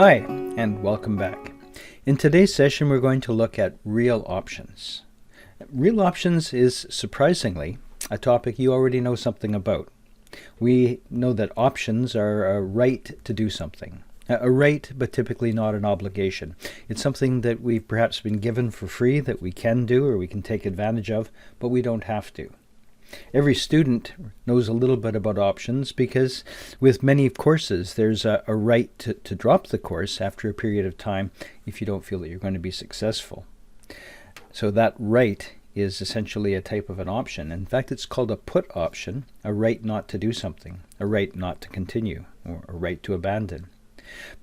Hi, and welcome back. In today's session, we're going to look at real options. Real options is, surprisingly, a topic you already know something about. We know that options are a right to do something. A right, but typically not an obligation. It's something that we've perhaps been given for free that we can do or we can take advantage of, but we don't have to. Every student knows a little bit about options because with many courses there's a right to drop the course after a period of time if you don't feel that you're going to be successful. So that right is essentially a type of an option. In fact, it's called a put option, a right not to do something, a right not to continue, or a right to abandon.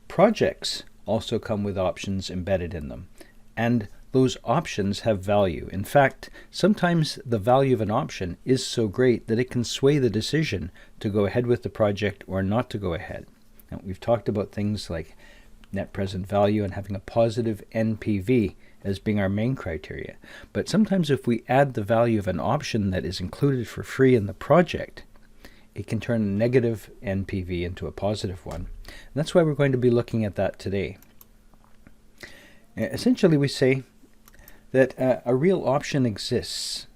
Projects also come with options embedded in them, and those options have value. In fact, sometimes the value of an option is so great that it can sway the decision to go ahead with the project or not to go ahead. Now, we've talked about things like net present value and having a positive NPV as being our main criteria. But sometimes if we add the value of an option that is included for free in the project, it can turn a negative NPV into a positive one. And that's why we're going to be looking at that today. Essentially, we say that a real option exists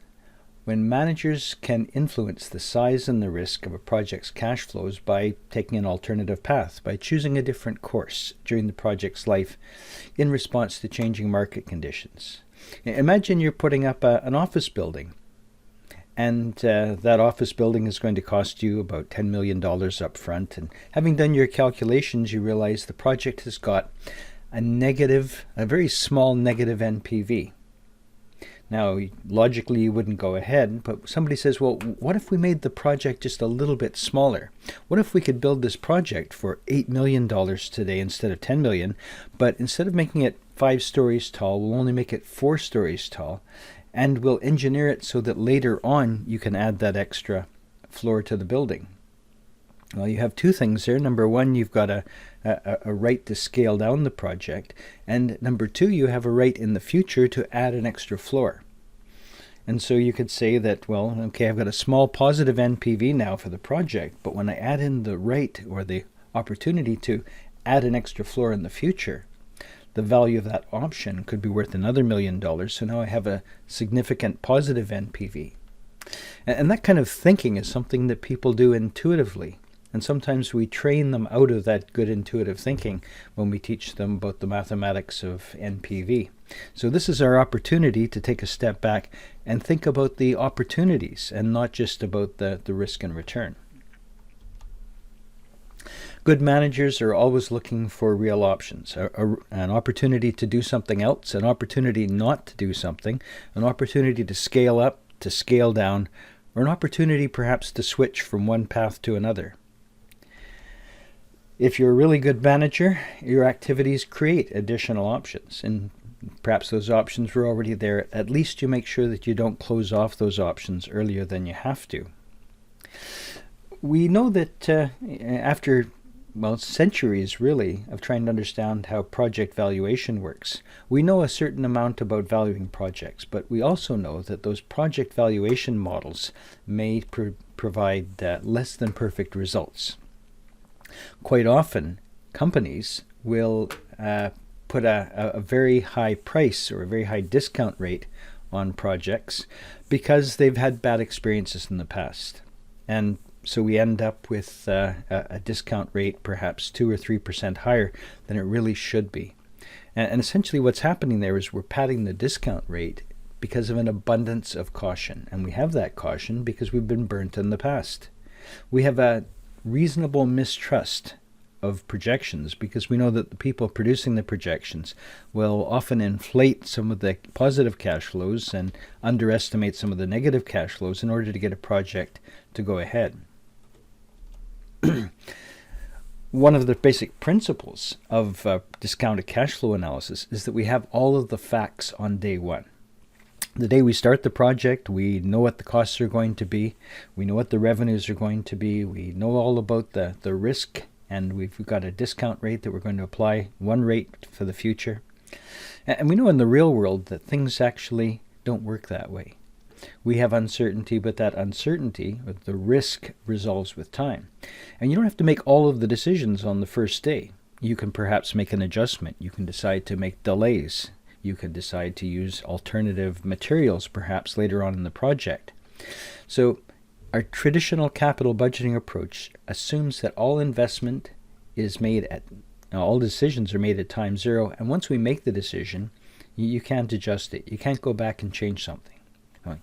when managers can influence the size and the risk of a project's cash flows by taking an alternative path, by choosing a different course during the project's life in response to changing market conditions. Imagine you're putting up an office building, and that office building is going to cost you about $10 million up front, and having done your calculations, you realize the project has got a very small negative NPV. Now, logically, you wouldn't go ahead, but somebody says, well, what if we made the project just a little bit smaller? What if we could build this project for $8 million today instead of $10 million, but instead of making it 5 stories tall, we'll only make it 4 stories tall, and we'll engineer it so that later on you can add that extra floor to the building. Well, you have two things there. Number one, you've got a right to scale down the project. And number two, you have a right in the future to add an extra floor. And so you could say that, well, okay, I've got a small positive NPV now for the project, but when I add in the right or the opportunity to add an extra floor in the future, the value of that option could be worth another $1 million. So now I have a significant positive NPV. And that kind of thinking is something that people do intuitively. And sometimes we train them out of that good intuitive thinking when we teach them about the mathematics of NPV. So this is our opportunity to take a step back and think about the opportunities and not just about the risk and return. Good managers are always looking for real options, an opportunity to do something else, an opportunity not to do something, an opportunity to scale up, to scale down, or an opportunity perhaps to switch from one path to another. If you're a really good manager, your activities create additional options, and perhaps those options were already there. At least you make sure that you don't close off those options earlier than you have to. We know that after centuries really of trying to understand how project valuation works, we know a certain amount about valuing projects, but we also know that those project valuation models may provide less than perfect results. Quite often, companies will put a very high price or a very high discount rate on projects because they've had bad experiences in the past. And so we end up with a discount rate perhaps 2 or 3% higher than it really should be. And essentially what's happening there is we're padding the discount rate because of an abundance of caution. And we have that caution because we've been burnt in the past. We have a reasonable mistrust of projections because we know that the people producing the projections will often inflate some of the positive cash flows and underestimate some of the negative cash flows in order to get a project to go ahead. One of the basic principles of discounted cash flow analysis is that we have all of the facts on day one. The day we start the project, we know what the costs are going to be, we know what the revenues are going to be, we know all about the risk, and we've got a discount rate that we're going to apply, one rate for the future. And we know in the real world that things actually don't work that way. We have uncertainty, but that uncertainty, or the risk, resolves with time. And you don't have to make all of the decisions on the first day. you can perhaps make an adjustment. You can decide to make delays. You can decide to use alternative materials perhaps later on in the project. So our traditional capital budgeting approach assumes that all investment is made at, all decisions are made at time zero, and once we make the decision, you can't adjust it. You can't go back and change something.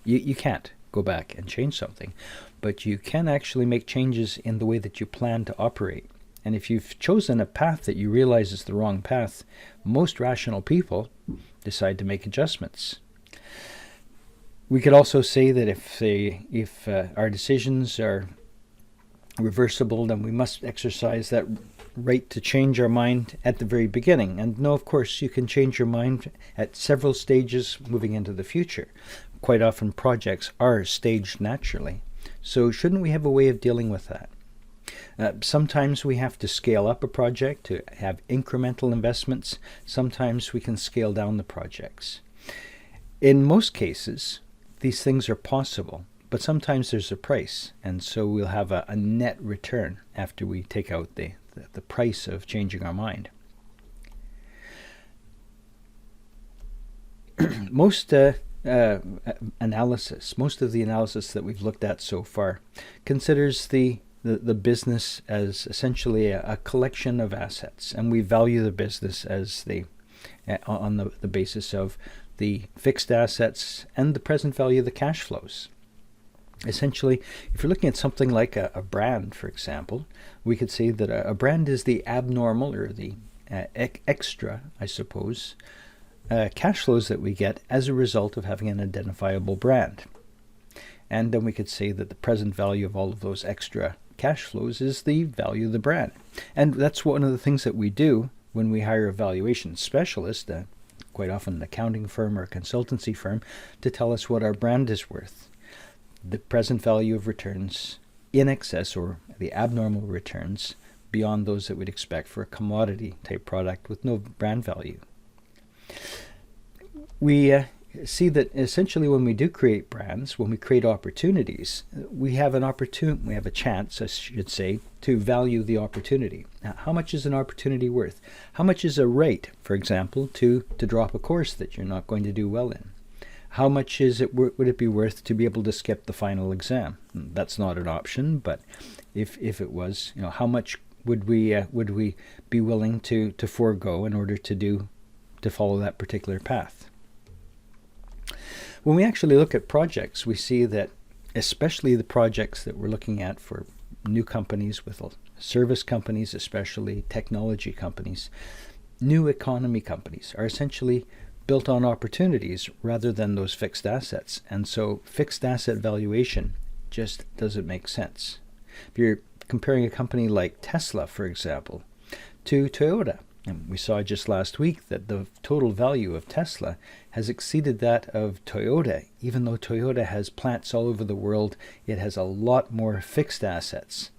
You can't go back and change something, but you can actually make changes in the way that you plan to operate. And if you've chosen a path that you realize is the wrong path, most rational people decide to make adjustments. We could also say that if our decisions are reversible, then we must exercise that right to change our mind at the very beginning. And no, of course, you can change your mind at several stages moving into the future. Quite often projects are staged naturally. So shouldn't we have a way of dealing with that? Sometimes we have to scale up a project to have incremental investments. Sometimes we can scale down the projects. In most cases, these things are possible, but sometimes there's a price, and so we'll have a net return after we take out the price of changing our mind. Most of the analysis that we've looked at so far considers the business as essentially a collection of assets, and we value the business as on the basis of the fixed assets and the present value of the cash flows. Essentially, if you're looking at something like a brand, for example, we could say that a brand is the abnormal or the extra, I suppose, cash flows that we get as a result of having an identifiable brand. And then we could say that the present value of all of those extra cash flows is the value of the brand. And that's one of the things that we do when we hire a valuation specialist, quite often an accounting firm or a consultancy firm, to tell us what our brand is worth. The present value of returns in excess, or the abnormal returns beyond those that we'd expect for a commodity type product with no brand value. We see that essentially when we do create brands, when we create opportunities, we have a chance, I should say, to value the opportunity. Now, how much is an opportunity worth? How much is a rate, for example, to drop a course that you're not going to do well in? How much would it be worth to be able to skip the final exam? That's not an option, but if it was, how much would we be willing to forego in order to follow that particular path? When we actually look at projects, we see that especially the projects that we're looking at for new companies, with service companies, especially technology companies, new economy companies are essentially built on opportunities rather than those fixed assets. And so fixed asset valuation just doesn't make sense. If you're comparing a company like Tesla, for example, to Toyota, and we saw just last week that the total value of Tesla has exceeded that of Toyota. Even though Toyota has plants all over the world, it has a lot more fixed assets.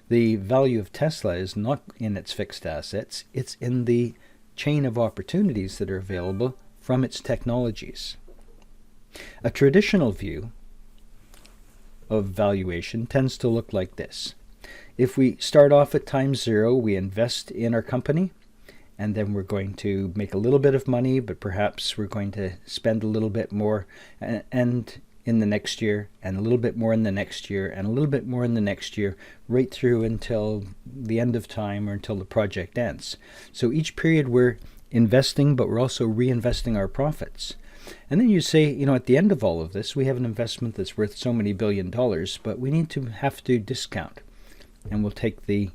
The value of Tesla is not in its fixed assets, it's in the chain of opportunities that are available from its technologies. A traditional view of valuation tends to look like this. If we start off at time zero, we invest in our company, and then we're going to make a little bit of money, but perhaps we're going to spend a little bit more and in the next year, and a little bit more in the next year, and a little bit more in the next year, right through until the end of time or until the project ends. So each period we're investing, but we're also reinvesting our profits. And then you say, at the end of all of this, we have an investment that's worth so many $1 billion, but we have to discount. And we'll take the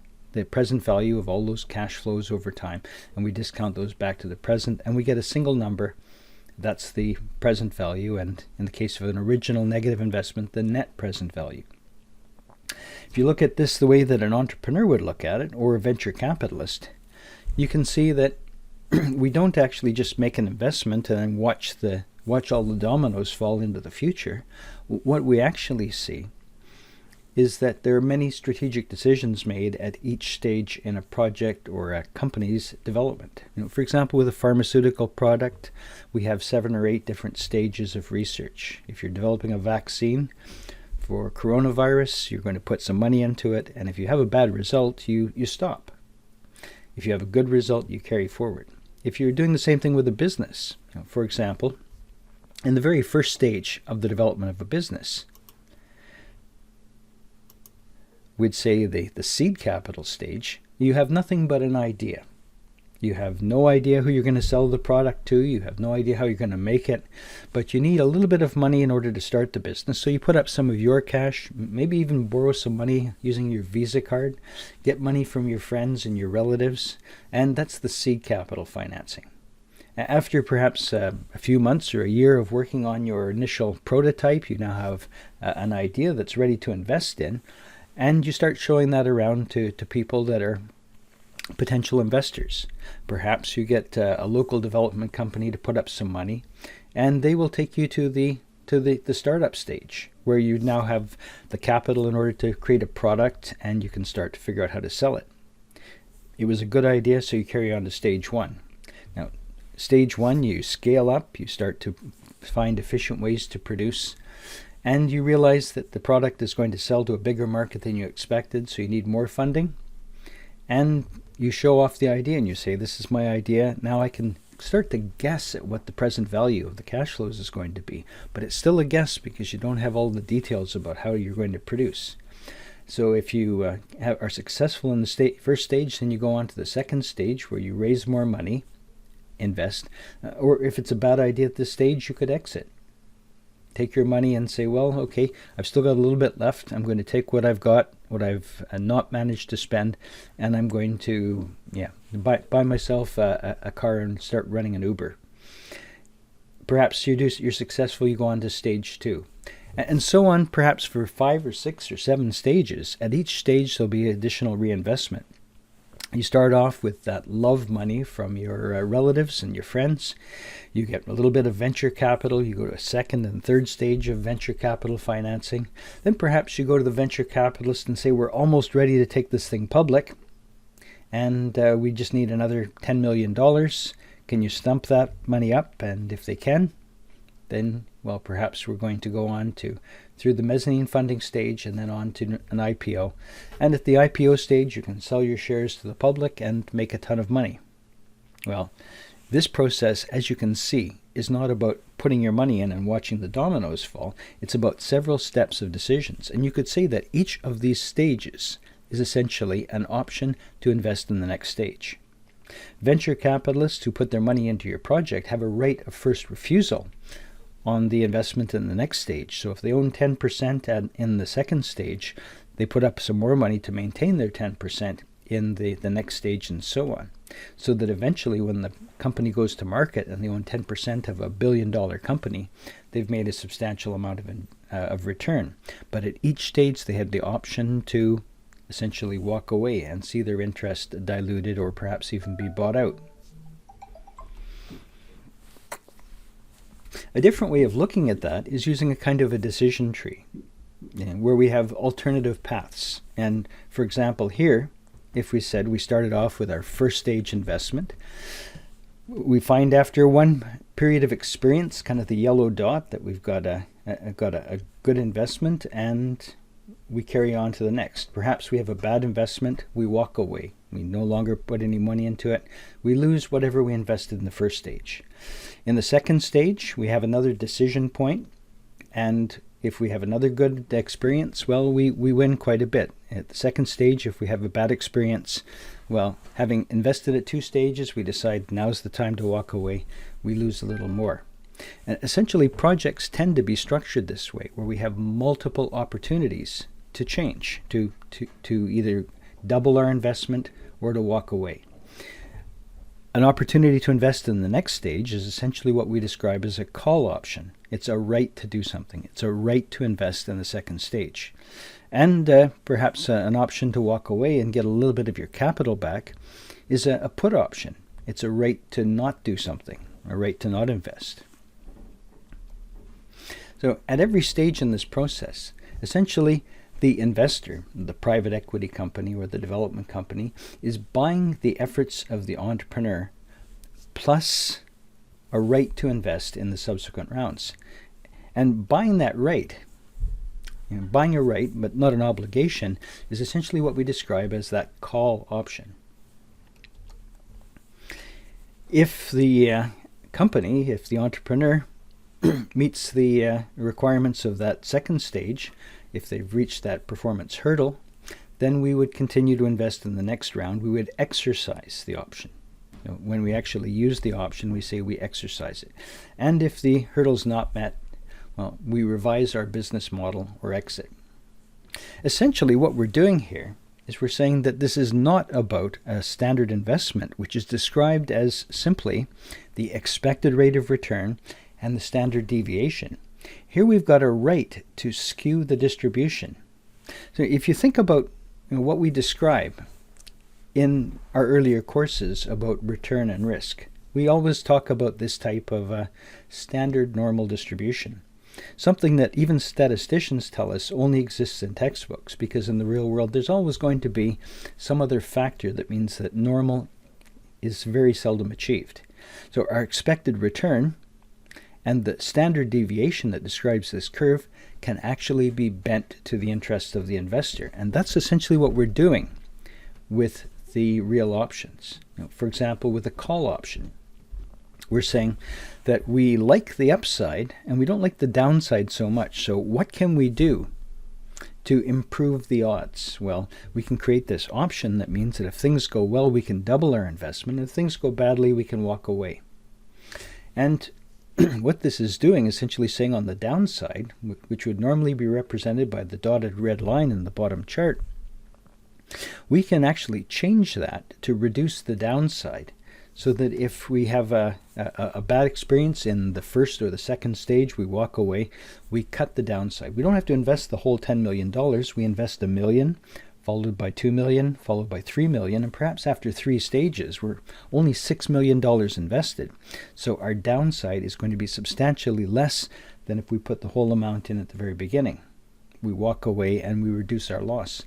present value of all those cash flows over time, and we discount those back to the present, and we get a single number. That's the present value, and in the case of an original negative investment, the net present value. If you look at this the way that an entrepreneur would look at it, or a venture capitalist, you can see that we don't actually just make an investment and then watch all the dominoes fall into the future. What we actually see is that there are many strategic decisions made at each stage in a project or a company's development. For example, with a pharmaceutical product, we have 7 or 8 different stages of research. If you're developing a vaccine for coronavirus, you're going to put some money into it, and if you have a bad result, you stop. If you have a good result, you carry forward. If you're doing the same thing with a business, for example, in the very first stage of the development of a business, we'd say the seed capital stage, you have nothing but an idea. You have no idea who you're going to sell the product to. You have no idea how you're going to make it. But you need a little bit of money in order to start the business. So you put up some of your cash, maybe even borrow some money using your Visa card, get money from your friends and your relatives, and that's the seed capital financing. After perhaps a few months or a year of working on your initial prototype, you now have an idea that's ready to invest in, and you start showing that around to people that are potential investors. Perhaps you get a local development company to put up some money, and they will take you to the startup stage, where you now have the capital in order to create a product, and you can start to figure out how to sell it. It was a good idea, so you carry on to stage one. Now, stage one, you scale up, you start to find efficient ways to produce, and you realize that the product is going to sell to a bigger market than you expected, so you need more funding. And you show off the idea and you say, this is my idea. Now I can start to guess at what the present value of the cash flows is going to be. But it's still a guess because you don't have all the details about how you're going to produce. So if you are successful in the first stage, then you go on to the second stage where you raise more money, invest. Or if it's a bad idea at this stage, you could exit. Take your money and say, well, okay, I've still got a little bit left. I'm going to take what I've got, what I've not managed to spend, and I'm going to buy myself a car and start running an Uber. Perhaps you're successful, you go on to stage two. And so on, perhaps for 5 or 6 or 7 stages. At each stage, there'll be additional reinvestment. You start off with that love money from your relatives and your friends. You get a little bit of venture capital. You go to a second and third stage of venture capital financing. Then perhaps you go to the venture capitalist and say, we're almost ready to take this thing public, and we just need another $10 million. Can you stump that money up? And if they can, then, well, perhaps we're going to go on through the mezzanine funding stage and then on to an IPO. And at the IPO stage, you can sell your shares to the public and make a ton of money. Well, this process, as you can see, is not about putting your money in and watching the dominoes fall. It's about several steps of decisions. And you could say that each of these stages is essentially an option to invest in the next stage. Venture capitalists who put their money into your project have a right of first refusal on the investment in the next stage. So if they own 10% in the second stage, they put up some more money to maintain their 10% in the next stage, and so on. So that eventually when the company goes to market and they own 10% of $1 billion company, they've made a substantial amount of return. But at each stage they had the option to essentially walk away and see their interest diluted or perhaps even be bought out. A different way of looking at that is using a kind of a decision tree, where we have alternative paths. And for example, here, if we said we started off with our first stage investment, we find after one period of experience, kind of the yellow dot, that we've got a good investment, and we carry on to the next. Perhaps we have a bad investment, we walk away. We no longer put any money into it. We lose whatever we invested in the first stage. In the second stage, we have another decision point, and if we have another good experience, well, we win quite a bit. At the second stage, if we have a bad experience, well, having invested at 2 stages, we decide now's the time to walk away. We lose a little more. And essentially, projects tend to be structured this way, where we have multiple opportunities to change, to either double our investment or to walk away. An opportunity to invest in the next stage is essentially what we describe as a call option. It's a right to do something. It's a right to invest in the second stage. And perhaps an option to walk away and get a little bit of your capital back is a put option. It's a right to not do something, a right to not invest. So at every stage in this process, essentially the investor, the private equity company or the development company, is buying the efforts of the entrepreneur plus a right to invest in the subsequent rounds. And buying that right, buying a right but not an obligation, is essentially what we describe as that call option. If the company, if the entrepreneur meets the requirements of that second stage, if they've reached that performance hurdle, then we would continue to invest in the next round. We would exercise the option. When we actually use the option, we say we exercise it. And if the hurdle's not met, well, we revise our business model or exit. Essentially, what we're doing here is we're saying that this is not about a standard investment, which is described as simply the expected rate of return and the standard deviation. Here we've got a right to skew the distribution. So if you think about what we describe in our earlier courses about return and risk, we always talk about this type of standard normal distribution. Something that even statisticians tell us only exists in textbooks, because in the real world there's always going to be some other factor that means that normal is very seldom achieved. So our expected return and the standard deviation that describes this curve can actually be bent to the interest of the investor. And that's essentially what we're doing with the real options. For example, with a call option, we're saying that we like the upside and we don't like the downside so much. So what can we do to improve the odds? Well, we can create this option that means that if things go well, we can double our investment. If things go badly, we can walk away. And what this is doing, essentially saying on the downside, which would normally be represented by the dotted red line in the bottom chart, we can actually change that to reduce the downside, so that if we have a bad experience in the first or the second stage, we walk away, we cut the downside. We don't have to invest the whole $10 million. We invest $1 million, followed by $2 million, followed by $3 million, and perhaps after 3 stages, we're only $6 million invested. So our downside is going to be substantially less than if we put the whole amount in at the very beginning. We walk away and we reduce our loss.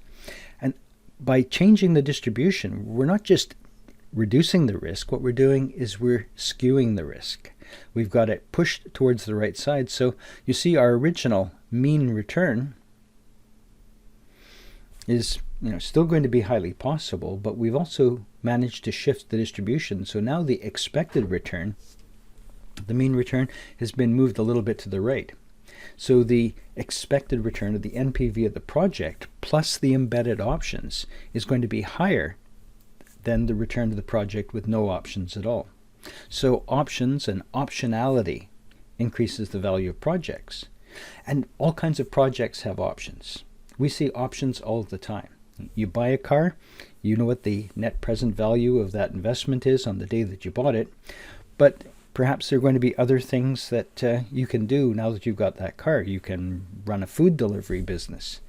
And by changing the distribution, we're not just reducing the risk. What we're doing is we're skewing the risk. We've got it pushed towards the right side. So you see our original mean return is still going to be highly possible, but we've also managed to shift the distribution. So now the expected return, the mean return, has been moved a little bit to the right. So the expected return of the NPV of the project plus the embedded options is going to be higher than the return of the project with no options at all. So options and optionality increases the value of projects. And all kinds of projects have options. We see options all the time. You buy a car, you know what the net present value of that investment is on the day that you bought it, but perhaps there are going to be other things that you can do now that you've got that car. You can run a food delivery business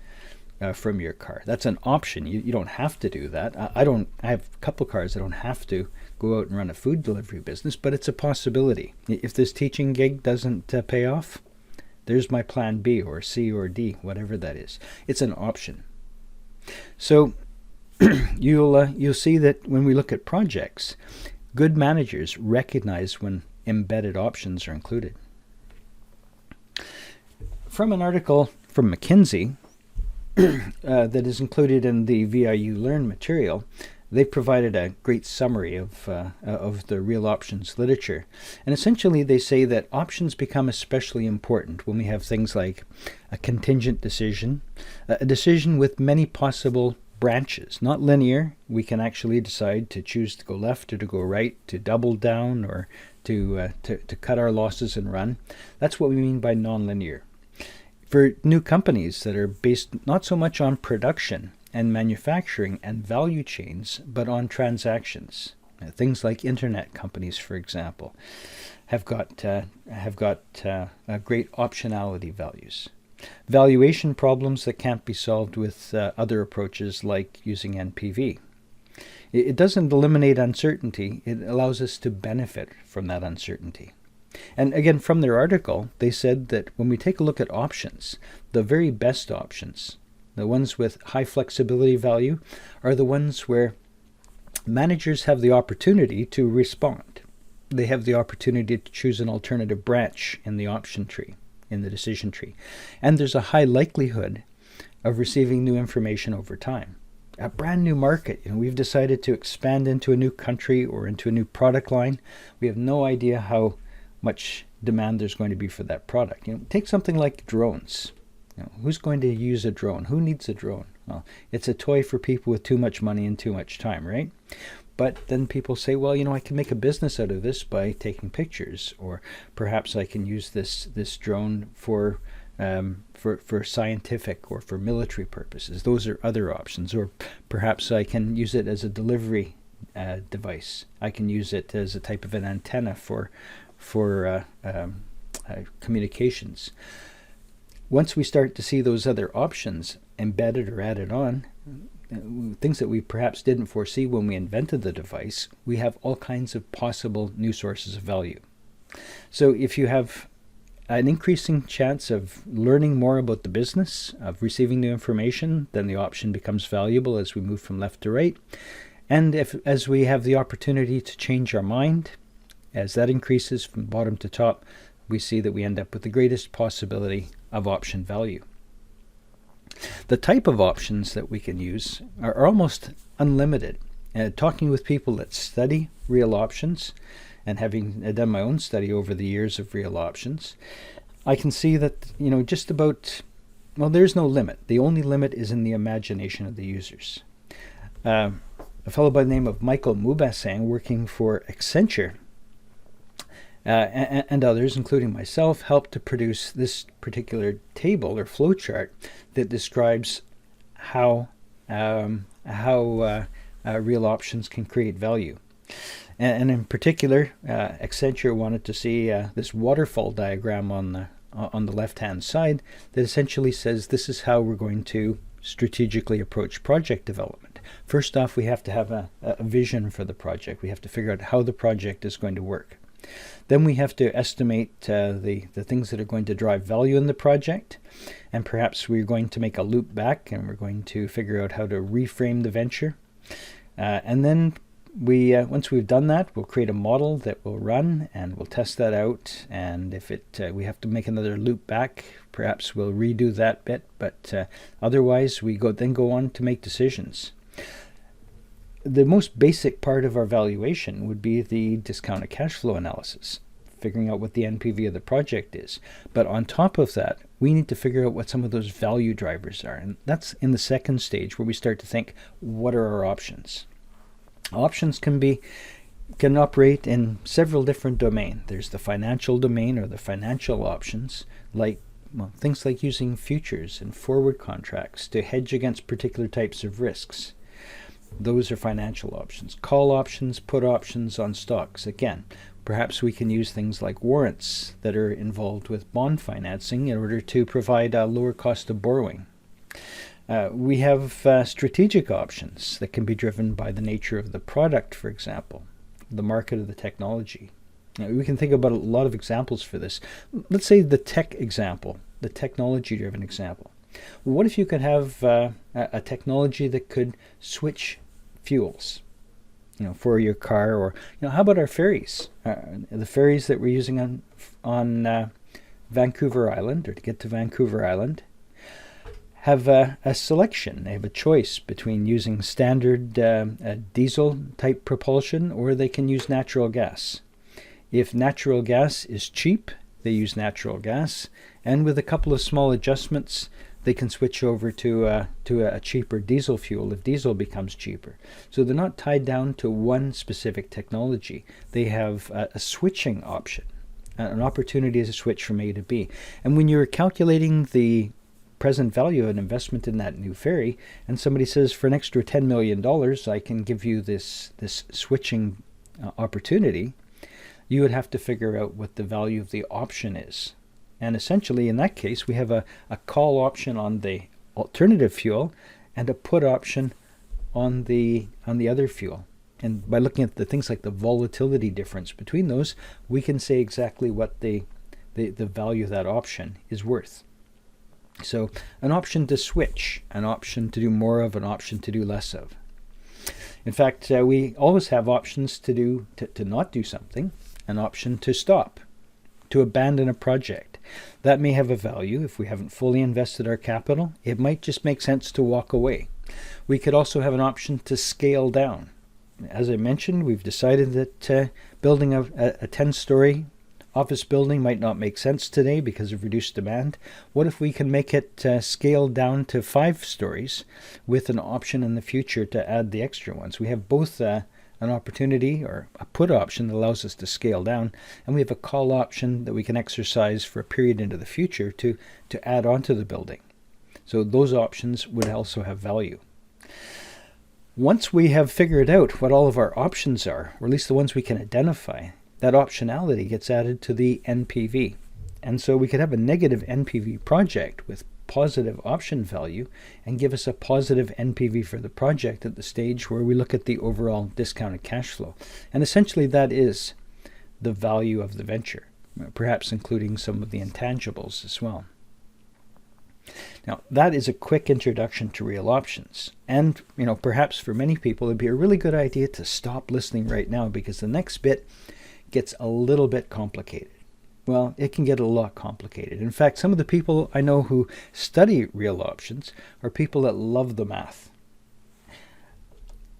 from your car. That's an option. You don't have to do that. I have a couple cars. I don't have to go out and run a food delivery business, but it's a possibility. If this teaching gig doesn't pay off, there's my plan B or C or D, whatever that is. It's an option. So you'll see that when we look at projects, good managers recognize when embedded options are included. From an article from McKinsey that is included in the VIU Learn material, they provided a great summary of the real options literature. And essentially they say that options become especially important when we have things like a contingent decision, a decision with many possible branches, not linear. We can actually decide to choose to go left or to go right, to double down or to cut our losses and run. That's what we mean by nonlinear. For new companies that are based not so much on production and manufacturing and value chains, but on transactions. Things like internet companies, for example, have got great optionality values. Valuation problems that can't be solved with other approaches like using NPV. It doesn't eliminate uncertainty. It allows us to benefit from that uncertainty. And again, from their article, they said that when we take a look at options, the very best options, the ones with high flexibility value, are the ones where managers have the opportunity to respond. They have the opportunity to choose an alternative branch in the option tree, in the decision tree. And there's a high likelihood of receiving new information over time. a brand new market. We've decided to expand into a new country or into a new product line. We have no idea how much demand there's going to be for that product. Take something like drones. Who's going to use a drone? Who needs a drone? Well, it's a toy for people with too much money and too much time, right? But then people say, well, I can make a business out of this by taking pictures, or perhaps I can use this drone for scientific or for military purposes. Those are other options. Or perhaps I can use it as a delivery device. I can use it as a type of an antenna for communications. Once we start to see those other options embedded or added on, things that we perhaps didn't foresee when we invented the device, we have all kinds of possible new sources of value. So if you have an increasing chance of learning more about the business, of receiving new information, then the option becomes valuable as we move from left to right. And as we have the opportunity to change our mind, as that increases from bottom to top, we see that we end up with the greatest possibility of option value. The type of options that we can use are almost unlimited. Talking with people that study real options, and having done my own study over the years of real options, I can see that, just about, there's no limit. The only limit is in the imagination of the users. A fellow by the name of Michael Maubassang, working for Accenture, and others, including myself, helped to produce this particular table or flowchart that describes how real options can create value. And in particular, Accenture wanted to see this waterfall diagram on the left-hand side that essentially says this is how we're going to strategically approach project development. First off, we have to have a vision for the project. We have to figure out how the project is going to work. Then we have to estimate the things that are going to drive value in the project, and perhaps we're going to make a loop back and we're going to figure out how to reframe the venture. And then once we've done that, we'll create a model that will run and we'll test that out. And if we have to make another loop back, perhaps we'll redo that bit. But otherwise, we then go on to make decisions. The most basic part of our valuation would be the discounted cash flow analysis, figuring out what the NPV of the project is. But on top of that, we need to figure out what some of those value drivers are. And that's in the second stage where we start to think, what are our options? Options can operate in several different domains. There's the financial domain, or the financial options, like things like using futures and forward contracts to hedge against particular types of risks. Those are financial options. Call options, put options on stocks. Again, perhaps we can use things like warrants that are involved with bond financing in order to provide a lower cost of borrowing. We have strategic options that can be driven by the nature of the product, for example, the market of the technology. We can think about a lot of examples for this. Let's say the tech example, the technology-driven example. Well, what if you could have a technology that could switch fuels, for your car, or how about our ferries? The ferries that we're using on Vancouver Island, or to get to Vancouver Island, have a selection. They have a choice between using standard diesel type propulsion, or they can use natural gas. If natural gas is cheap, they use natural gas, and with a couple of small adjustments, they can switch over to a cheaper diesel fuel if diesel becomes cheaper. So they're not tied down to one specific technology. They have a switching option, an opportunity to switch from A to B. And when you're calculating the present value of an investment in that new ferry, and somebody says, for an extra $10 million, I can give you this switching opportunity, you would have to figure out what the value of the option is. And essentially, in that case, we have a call option on the alternative fuel and a put option on the other fuel. And by looking at the things like the volatility difference between those, we can say exactly what the value of that option is worth. So an option to switch, an option to do more of, an option to do less of. In fact, we always have options to not do something, an option to stop, to abandon a project. That may have a value if we haven't fully invested our capital. It might just make sense to walk away. We could also have an option to scale down. As I mentioned, we've decided that building a 10-story office building might not make sense today because of reduced demand. What if we can make it scale down to 5 stories with an option in the future to add the extra ones? We have both an opportunity or a put option that allows us to scale down, and we have a call option that we can exercise for a period into the future to add onto the building. So those options would also have value. Once we have figured out what all of our options are, or at least the ones we can identify, that optionality gets added to the NPV. And so we could have a negative NPV project with positive option value and give us a positive NPV for the project at the stage where we look at the overall discounted cash flow. And essentially that is the value of the venture, perhaps including some of the intangibles as well. Now, that is a quick introduction to real options. And, perhaps for many people, it'd be a really good idea to stop listening right now, because the next bit gets a little bit complicated. Well, it can get a lot complicated. In fact, some of the people I know who study real options are people that love the math.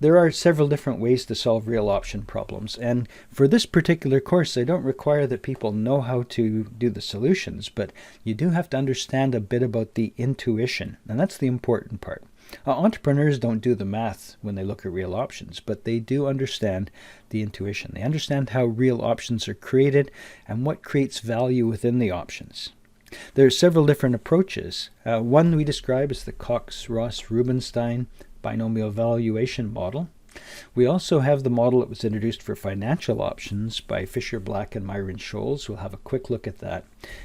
There are several different ways to solve real option problems, and for this particular course, I don't require that people know how to do the solutions, but you do have to understand a bit about the intuition, and that's the important part. Entrepreneurs don't do the math when they look at real options, but they do understand the intuition. They understand how real options are created and what creates value within the options. There are several different approaches. One we describe as the Cox-Ross-Rubinstein binomial valuation model. We also have the model that was introduced for financial options by Fisher, Black, and Scholes. We'll have a quick look at that.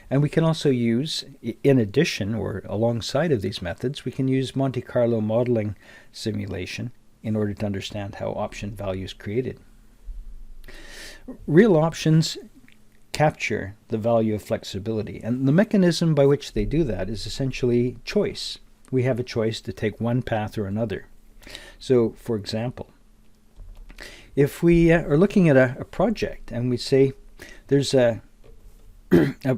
And we can also use, in addition or alongside of these methods, we can use Monte Carlo modeling simulation in order to understand how option value is created. Real options capture the value of flexibility, and the mechanism by which they do that is essentially choice. We have a choice to take one path or another. So, for example, if we are looking at a project and we say there's a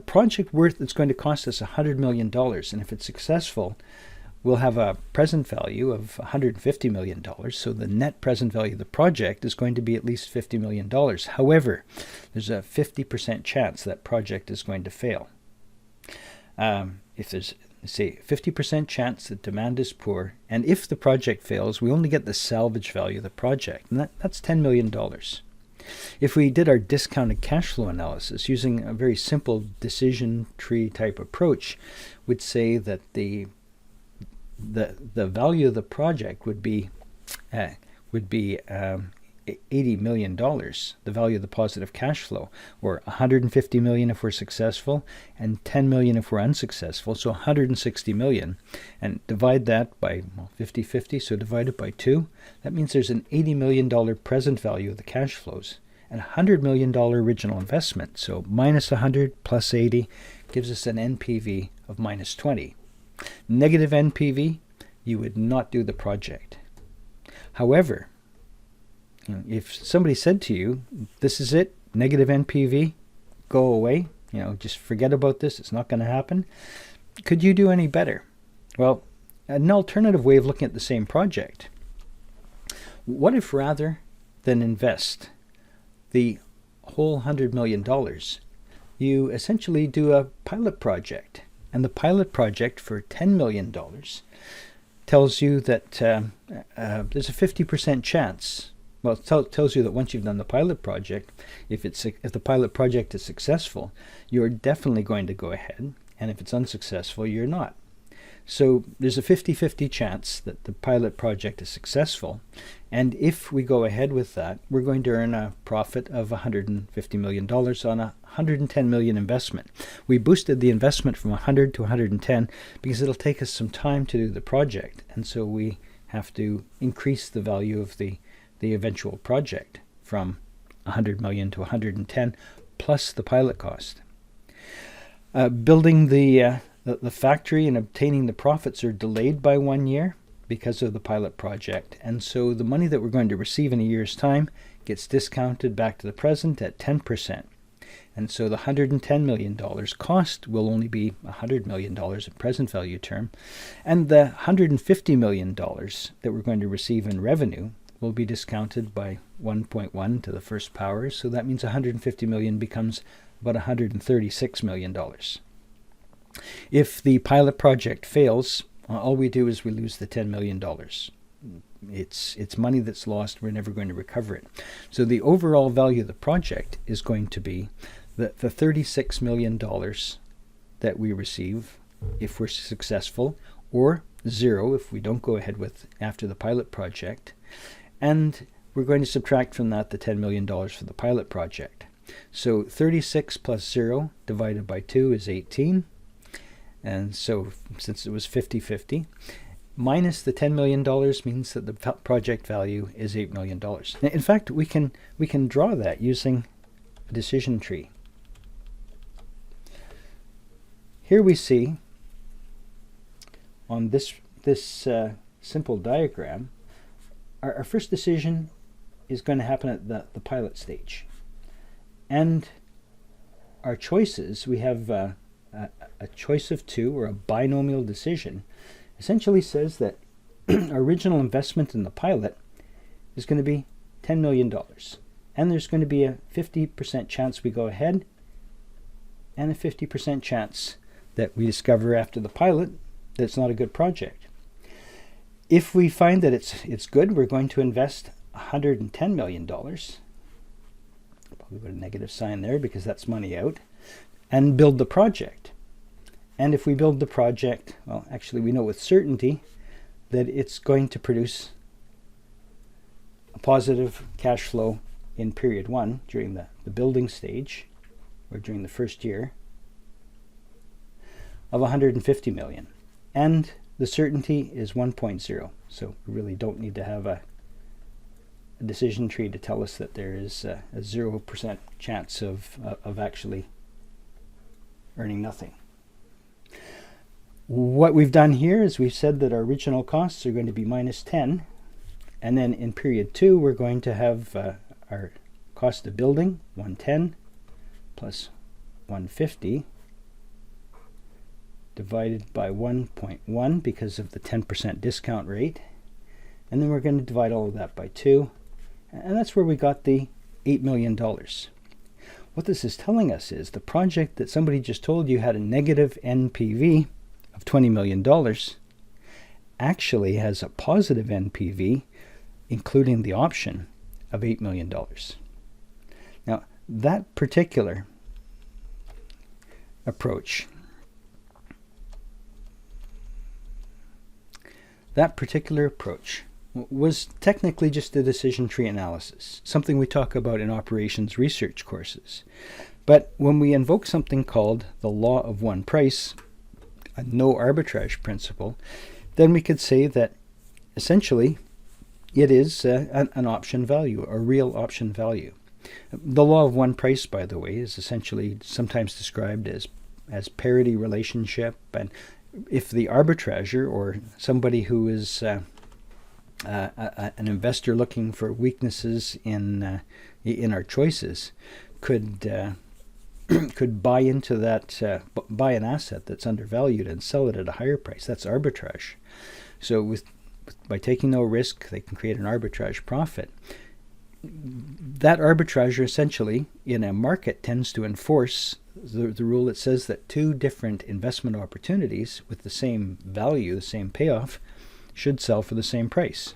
project that's going to cost us $100 million, and if it's successful, we'll have a present value of $150 million. So the net present value of the project is going to be at least $50 million. However, there's a 50% chance that project is going to fail. If there's, say, 50% chance that demand is poor, and if the project fails, we only get the salvage value of the project, and that's $10 million. If we did our discounted cash flow analysis using a very simple decision tree type approach, we'd say that the value of the project would be $80 million, the value of the positive cash flow, or $150 million if we're successful, and $10 million if we're unsuccessful, so $160 million. And divide that by 50-50, so divide it by 2. That means there's an $80 million present value of the cash flows, and $100 million original investment. So minus 100 plus 80 gives us an NPV of minus 20. Negative NPV, you would not do the project. However, if somebody said to you, this is it, negative NPV, go away, just forget about this, it's not going to happen, could you do any better? Well, an alternative way of looking at the same project. What if rather than invest the whole $100 million, you essentially do a pilot project, and the pilot project for $10 million tells you that there's a 50% chance. Well, it tells you that once you've done the pilot project, if the pilot project is successful, you're definitely going to go ahead, and if it's unsuccessful, you're not. So there's a 50-50 chance that the pilot project is successful, and if we go ahead with that, we're going to earn a profit of $150 million on a $110 million investment. We boosted the investment from 100 to 110 because it'll take us some time to do the project, and so we have to increase the value of the eventual project from 100 million to 110 plus the pilot cost. Building the factory and obtaining the profits are delayed by 1 year because of the pilot project, and so the money that we're going to receive in a year's time gets discounted back to the present at 10%. And so the $110 million cost will only be $100 million in present value term. And the $150 million that we're going to receive in revenue will be discounted by 1.1 to the first power. So that means $150 million becomes about $136 million. If the pilot project fails, all we do is we lose the $10 million. It's money that's lost. We're never going to recover it. So the overall value of the project is going to be the $36 million that we receive if we're successful, or zero if we don't go ahead with after the pilot project. And we're going to subtract from that the $10 million for the pilot project. So 36 plus 0 divided by 2 is 18. And so since it was 50-50, minus the $10 million means that the project value is $8 million. Now, in fact, we can draw that using a decision tree. Here we see on this simple diagram, our first decision is going to happen at the pilot stage. And our choices, we have a choice of two, or a binomial decision, essentially says that our original investment in the pilot is going to be $10 million. And there's going to be a 50% chance we go ahead, and a 50% chance that we discover after the pilot that it's not a good project. If we find that it's good, we're going to invest $110 million. Probably put a negative sign there because that's money out, and build the project. And if we build the project, well, actually we know with certainty that it's going to produce a positive cash flow in period 1 during the building stage, or during the first year, of $150 million. And the certainty is 1.0. So we really don't need to have a decision tree to tell us that there is a 0% chance of actually earning nothing. What we've done here is we've said that our original costs are going to be minus 10, and then in period 2 we're going to have our cost of building 110 plus 150 divided by 1.1 because of the 10% discount rate, and then we're going to divide all of that by 2, and that's where we got the $8 million. What this is telling us is the project that somebody just told you had a negative NPV of $20 million actually has a positive NPV, including the option, of $8 million. Now, that particular approach was technically just a decision tree analysis, something we talk about in operations research courses. But when we invoke something called the law of one price, a no arbitrage principle, then we could say that essentially it is an option value, a real option value. The law of one price, by the way, is essentially sometimes described as parity relationship, and if the arbitrager, or somebody who is an investor looking for weaknesses in our choices, could buy into that, buy an asset that's undervalued and sell it at a higher price. That's arbitrage. So by taking no risk, they can create an arbitrage profit. That arbitrager essentially in a market tends to enforce the rule that says that two different investment opportunities with the same value, the same payoff, should sell for the same price.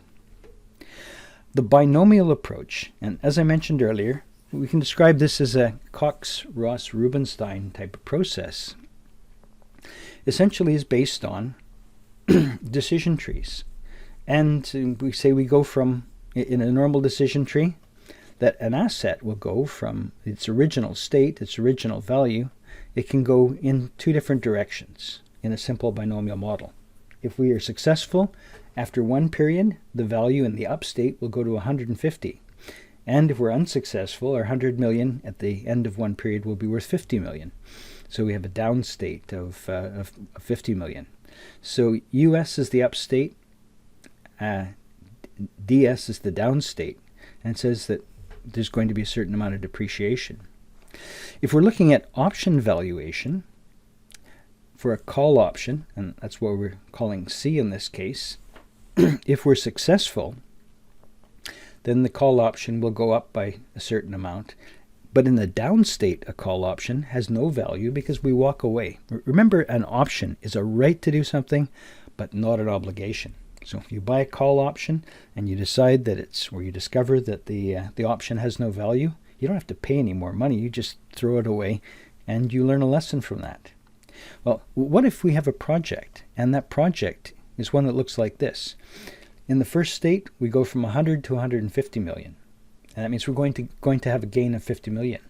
The binomial approach, and as I mentioned earlier, we can describe this as a Cox-Ross-Rubinstein type of process, essentially is based on decision trees. And we say we go from, in a normal decision tree, that an asset will go from its original state, its original value, it can go in two different directions in a simple binomial model. If we are successful, after one period, the value in the up state will go to 150. And if we're unsuccessful, our 100 million at the end of one period will be worth 50 million. So we have a down state of 50 million. So US is the up state, DS is the down state, and it says that there's going to be a certain amount of depreciation. If we're looking at option valuation for a call option, and that's what we're calling C in this case, if we're successful, then the call option will go up by a certain amount. But in the down state, a call option has no value because we walk away. Remember, an option is a right to do something, but not an obligation. So if you buy a call option and you decide that it's, or you discover that the option has no value, you don't have to pay any more money. You just throw it away and you learn a lesson from that. Well, what if we have a project and that project is one that looks like this? In the first state, we go from 100 to 150 million. And that means we're going to have a gain of 50 million.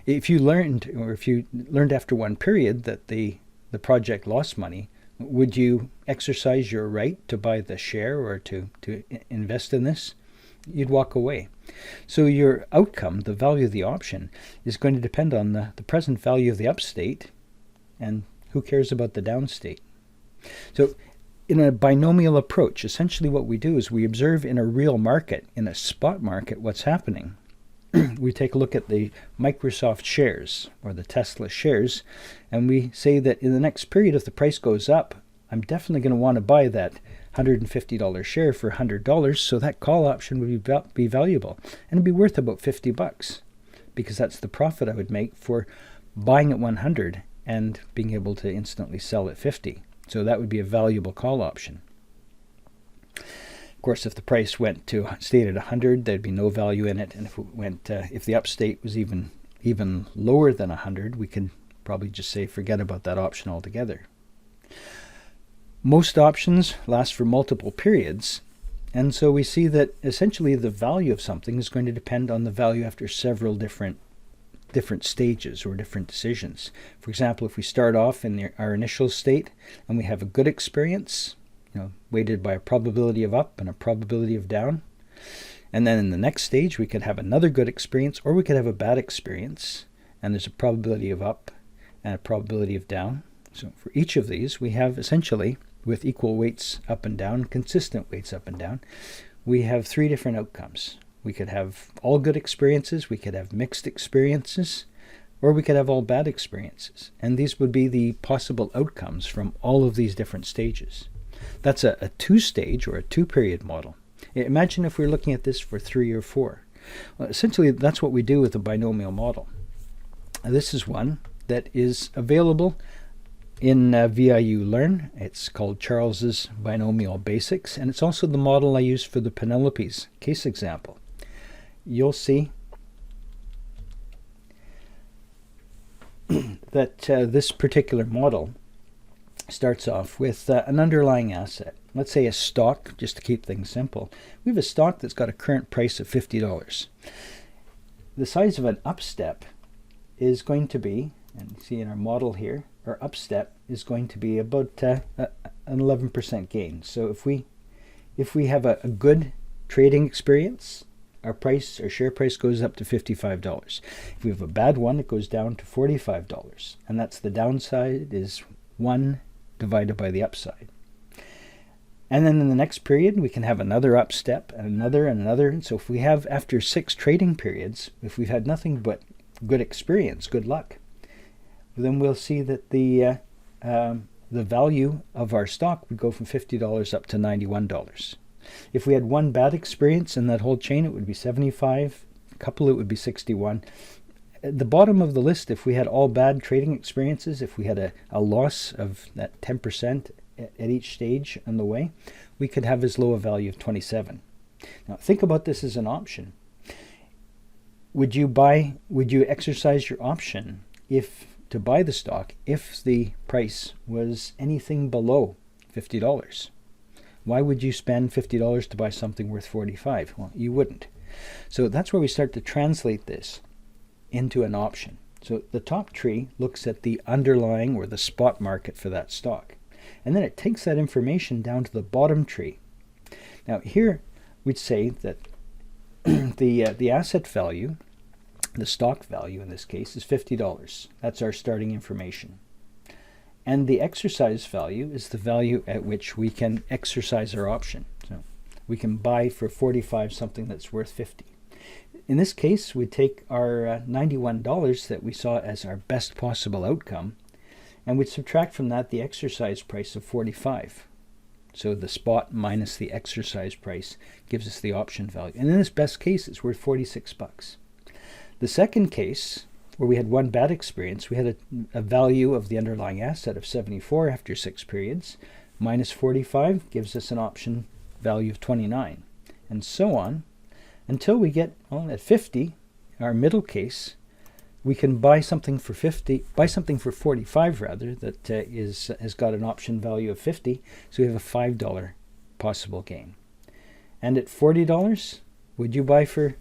If you learned after one period that the project lost money, would you exercise your right to buy the share or to invest in this? You'd walk away. So your outcome, the value of the option, is going to depend on the present value of the up state, and who cares about the down state? So in a binomial approach, essentially what we do is we observe in a real market, in a spot market, what's happening. We take a look at the Microsoft shares or the Tesla shares, and we say that in the next period, if the price goes up, I'm definitely going to want to buy that $150 share for $100, so that call option would be valuable, and it'd be worth about $50, because that's the profit I would make for buying at 100 and being able to instantly sell at 50. So that would be a valuable call option. Of course, if the price stayed at 100, there'd be no value in it, and if the upstate was even lower than 100, we can probably just say forget about that option altogether. Most options last for multiple periods, and so we see that essentially the value of something is going to depend on the value after several different stages or different decisions. For example, if we start off in our initial state and we have a good experience, weighted by a probability of up and a probability of down, and then in the next stage we could have another good experience, or we could have a bad experience, and there's a probability of up and a probability of down. So for each of these, we have essentially, with equal weights up and down, consistent weights up and down, we have three different outcomes. We could have all good experiences, we could have mixed experiences, or we could have all bad experiences. And these would be the possible outcomes from all of these different stages. That's a two-stage or a two-period model. Imagine if we're looking at this for 3 or 4. Well, essentially, that's what we do with a binomial model. This is one that is available in VIU Learn. It's called Charles's Binomial Basics, and it's also the model I use for the Penelope's case example. You'll see that this particular model starts off with an underlying asset. Let's say a stock, just to keep things simple. We have a stock that's got a current price of $50. The size of an upstep is going to be, and you see in our model here, our upstep is going to be about an 11% gain. So if we have a good trading experience, our share price goes up to $55. If we have a bad one, it goes down to $45. And that's the downside is 1 divided by the upside. And then in the next period, we can have another upstep and another and another. And so if we have, after 6 trading periods, if we've had nothing but good experience, good luck, then we'll see that the value of our stock would go from $50 up to $91. If we had one bad experience in that whole chain, it would be 75. A couple, it would be 61. At the bottom of the list, if we had all bad trading experiences, if we had a loss of that 10% at each stage on the way, we could have as low a value of 27. Now think about this as an option. Would you exercise your option to buy the stock if the price was anything below $50? Why would you spend $50 to buy something worth $45? Well, you wouldn't. So that's where we start to translate this into an option. So the top tree looks at the underlying or the spot market for that stock. And then it takes that information down to the bottom tree. Now here we'd say that the asset value, the stock value in this case, is $50. That's our starting information. And the exercise value is the value at which we can exercise our option. So we can buy for $45 something that's worth $50. in this case, we take our $91 that we saw as our best possible outcome, and we'd subtract from that the exercise price of 45. So the spot minus the exercise price gives us the option value. And in this best case, it's worth 46 bucks. The second case, where we had one bad experience, we had a value of the underlying asset of 74 after 6 periods, minus 45 gives us an option value of 29, and so on, until we get, well, at 50, our middle case, we can buy something for 45 rather, that has got an option value of 50, so we have a $5 possible gain. And at $40, would you buy for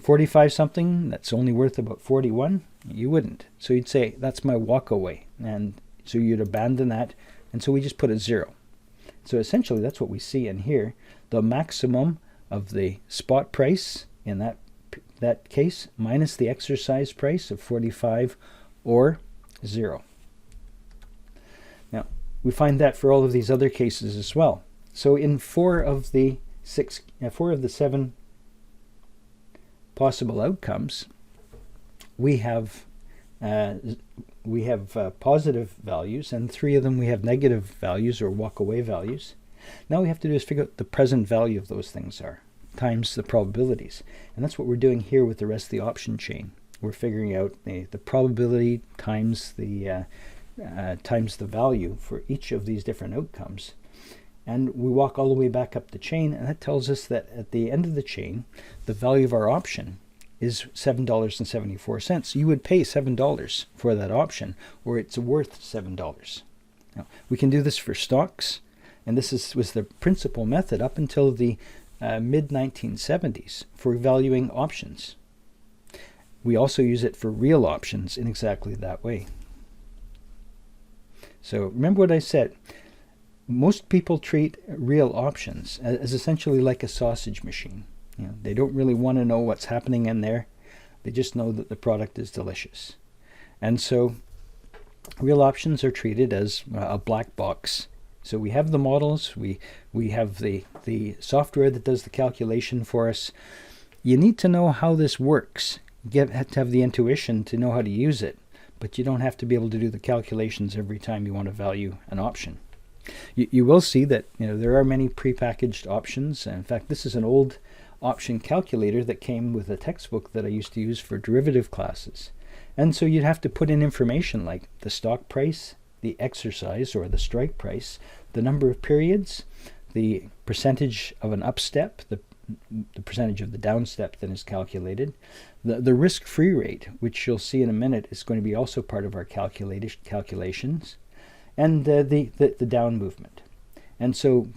45 something that's only worth about 41? You wouldn't. So you'd say, that's my walk away. And so you'd abandon that, and so we just put a 0. So essentially that's what we see in here. The maximum of the spot price in that case minus the exercise price of 45 or 0. Now, we find that for all of these other cases as well. So in 4 of the 7 possible outcomes, we have positive values, and 3 of them we have negative values or walk away values. Now we have to do is figure out the present value of those things are, times the probabilities. And that's what we're doing here with the rest of the option chain. We're figuring out the probability times the value for each of these different outcomes. And we walk all the way back up the chain, and that tells us that at the end of the chain, the value of our option is $7.74. You would pay $7 for that option, or it's worth $7. Now, we can do this for stocks, and this was the principal method up until the mid-1970s for valuing options. We also use it for real options in exactly that way. So remember what I said. Most people treat real options as essentially like a sausage machine. They don't really want to know what's happening in there. They just know that the product is delicious. And so real options are treated as a black box. So we have the models, we have the software that does the calculation for us. You need to know how this works. You have to have the intuition to know how to use it, but you don't have to be able to do the calculations every time you want to value an option. You will see that there are many prepackaged options. In fact, this is an old option calculator that came with a textbook that I used to use for derivative classes. And so you'd have to put in information like the stock price, the exercise or the strike price, the number of periods, the percentage of an upstep, the percentage of the downstep that is calculated, the risk-free rate, which you'll see in a minute is going to be also part of our calculations, and the down movement. And so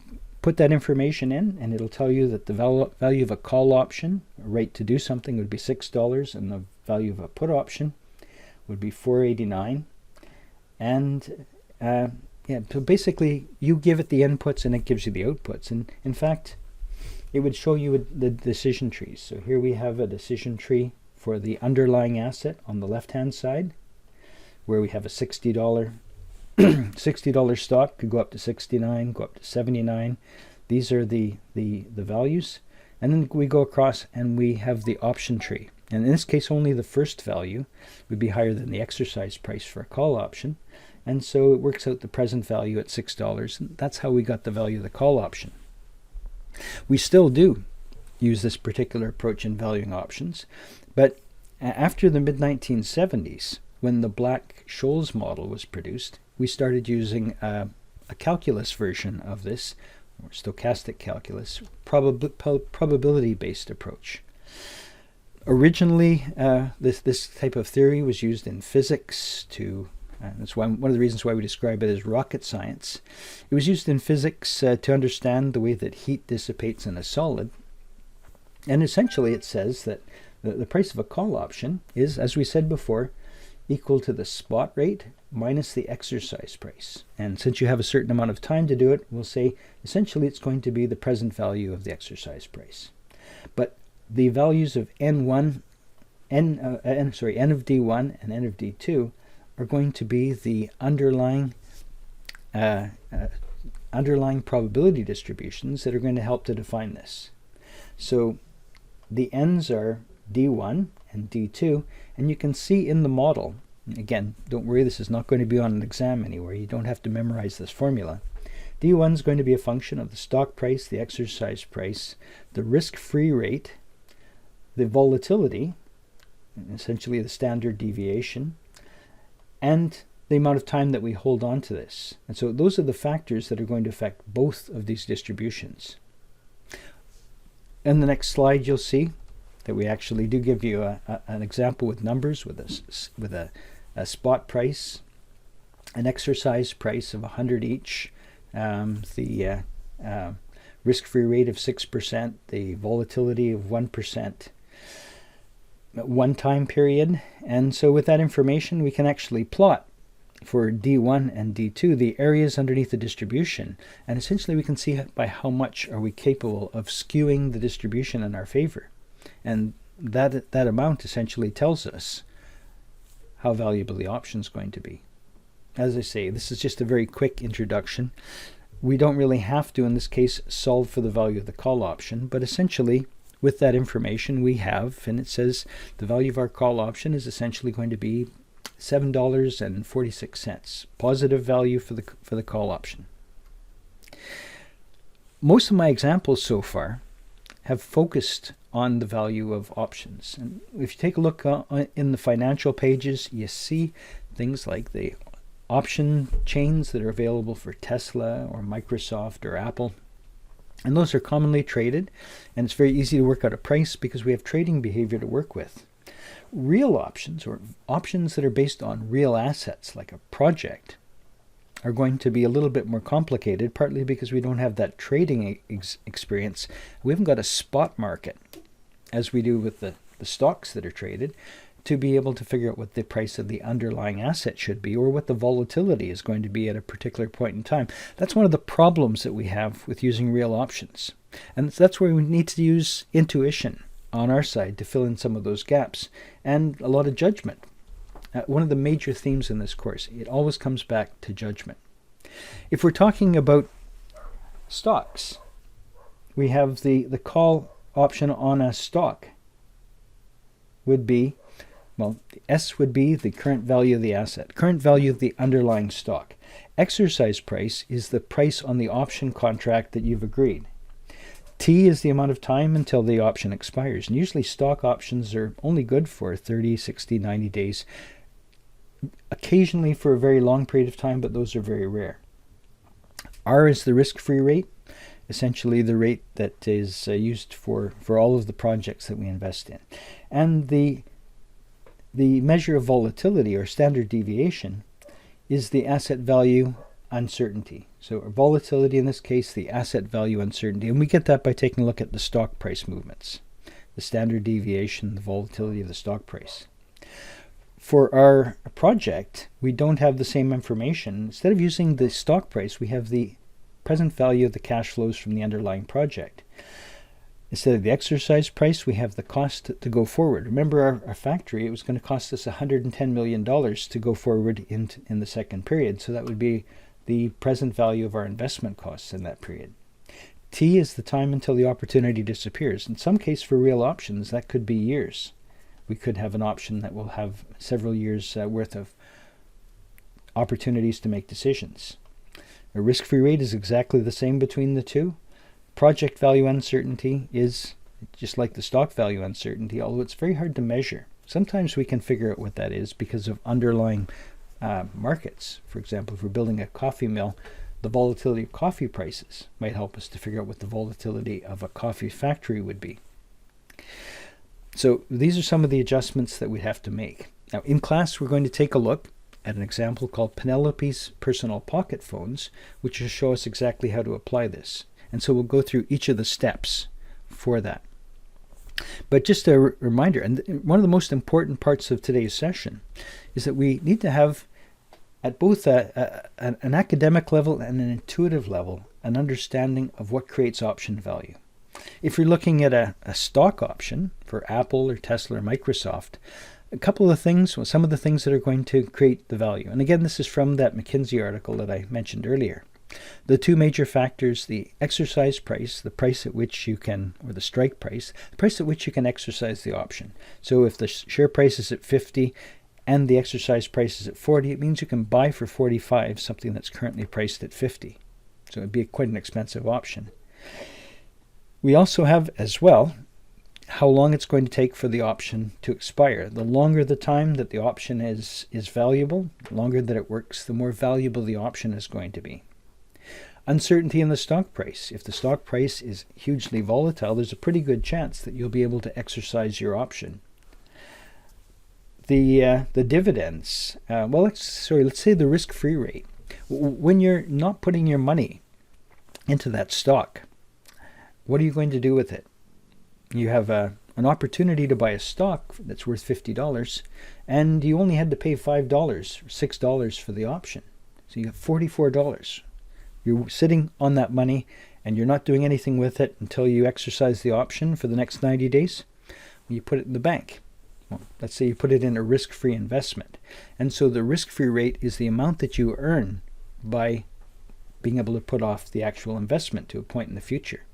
put that information in, and it'll tell you that the value of a call option, a rate to do something, would be $6, and the value of a put option would be $4.89. And so basically you give it the inputs and it gives you the outputs. And in fact, it would show you the decision trees. So here we have a decision tree for the underlying asset on the left-hand side, where we have a $60 stock, could go up to 69, go up to 79. These are the values. And then we go across and we have the option tree. And in this case, only the first value would be higher than the exercise price for a call option. And so it works out the present value at $6. And that's how we got the value of the call option. We still do use this particular approach in valuing options. But after the mid-1970s, when the Black-Scholes model was produced, we started using a calculus version of this, or stochastic calculus, probability-based approach. Originally, this type of theory was used in physics that's one of the reasons why we describe it as rocket science. It was used in physics to understand the way that heat dissipates in a solid. And essentially it says that the price of a call option is, as we said before, equal to the spot rate minus the exercise price. And since you have a certain amount of time to do it, we'll say essentially it's going to be the present value of the exercise price. But the values of N of D1 and N of D2 are going to be the underlying probability distributions that are going to help to define this. So the ends are D1 and D2, and you can see in the model, again, don't worry, this is not going to be on an exam anywhere. You don't have to memorize this formula. D1 is going to be a function of the stock price, the exercise price, the risk-free rate, the volatility, essentially the standard deviation, and the amount of time that we hold on to this. And so those are the factors that are going to affect both of these distributions. In the next slide, you'll see that we actually do give you an example with numbers, with a spot price, an exercise price of 100 each, the risk-free rate of 6%, the volatility of 1%, one time period. And so with that information, we can actually plot for D1 and D2 the areas underneath the distribution, and essentially we can see by how much are we capable of skewing the distribution in our favor. And that amount essentially tells us how valuable the option is going to be. As I say, this is just a very quick introduction. We don't really have to, in this case, solve for the value of the call option, but essentially with that information we have, and it says the value of our call option is essentially going to be $7.46, positive value for the call option. Most of my examples so far have focused on the value of options. And if you take a look in the financial pages, you see things like the option chains that are available for Tesla or Microsoft or Apple. And those are commonly traded, and it's very easy to work out a price because we have trading behavior to work with. Real options, or options that are based on real assets like a project, are going to be a little bit more complicated, partly because we don't have that trading experience. We haven't got a spot market, as we do with the stocks that are traded, to be able to figure out what the price of the underlying asset should be, or what the volatility is going to be at a particular point in time. That's one of the problems that we have with using real options. And that's where we need to use intuition on our side to fill in some of those gaps, and a lot of judgment. One of the major themes in this course, it always comes back to judgment. If we're talking about stocks, we have the call option on a stock would be, well, the S would be the current value of the asset, current value of the underlying stock. Exercise price is the price on the option contract that you've agreed. T is the amount of time until the option expires. And usually stock options are only good for 30, 60, 90 days. Occasionally for a very long period of time, but those are very rare. R is the risk-free rate, essentially the rate that is used for all of the projects that we invest in. And the measure of volatility, or standard deviation, is the asset value uncertainty. So volatility, in this case, the asset value uncertainty. And we get that by taking a look at the stock price movements, the standard deviation, the volatility of the stock price. For our project, we don't have the same information. Instead of using the stock price, we have the present value of the cash flows from the underlying project. Instead of the exercise price, we have the cost to go forward. Remember our factory, it was going to cost us $110 million to go forward in the second period. So that would be the present value of our investment costs in that period. T is the time until the opportunity disappears. In some case, for real options, that could be years. We could have an option that will have several years worth of opportunities to make decisions. A risk-free rate is exactly the same between the two. Project value uncertainty is just like the stock value uncertainty, although it's very hard to measure. Sometimes we can figure out what that is because of underlying markets. For example, if we're building a coffee mill, the volatility of coffee prices might help us to figure out what the volatility of a coffee factory would be. So these are some of the adjustments that we have to make. Now in class, we're going to take a look at an example called Penelope's Personal Pocket Phones, which will show us exactly how to apply this. And so we'll go through each of the steps for that. But just a reminder, and one of the most important parts of today's session is that we need to have, at both an academic level and an intuitive level, an understanding of what creates option value. If you're looking at a stock option for Apple or Tesla or Microsoft, a couple of things, some of the things that are going to create the value. And again, this is from that McKinsey article that I mentioned earlier. The two major factors, the exercise price, the price at which you can, or the strike price, the price at which you can exercise the option. So if the share price is at 50 and the exercise price is at 40, it means you can buy for 45 something that's currently priced at 50. So it'd be quite an expensive option. We also have as well how long it's going to take for the option to expire. The longer the time that the option is valuable, the longer that it works, the more valuable the option is going to be. Uncertainty in the stock price. If the stock price is hugely volatile, there's a pretty good chance that you'll be able to exercise your option. The dividends. Let's say the risk-free rate. When you're not putting your money into that stock, what are you going to do with it? You have an opportunity to buy a stock that's worth $50, and you only had to pay $5 or $6 for the option. So you have $44. You're sitting on that money, and you're not doing anything with it until you exercise the option for the next 90 days. You put it in the bank. Well, let's say you put it in a risk-free investment. And so the risk-free rate is the amount that you earn by being able to put off the actual investment to a point in the future.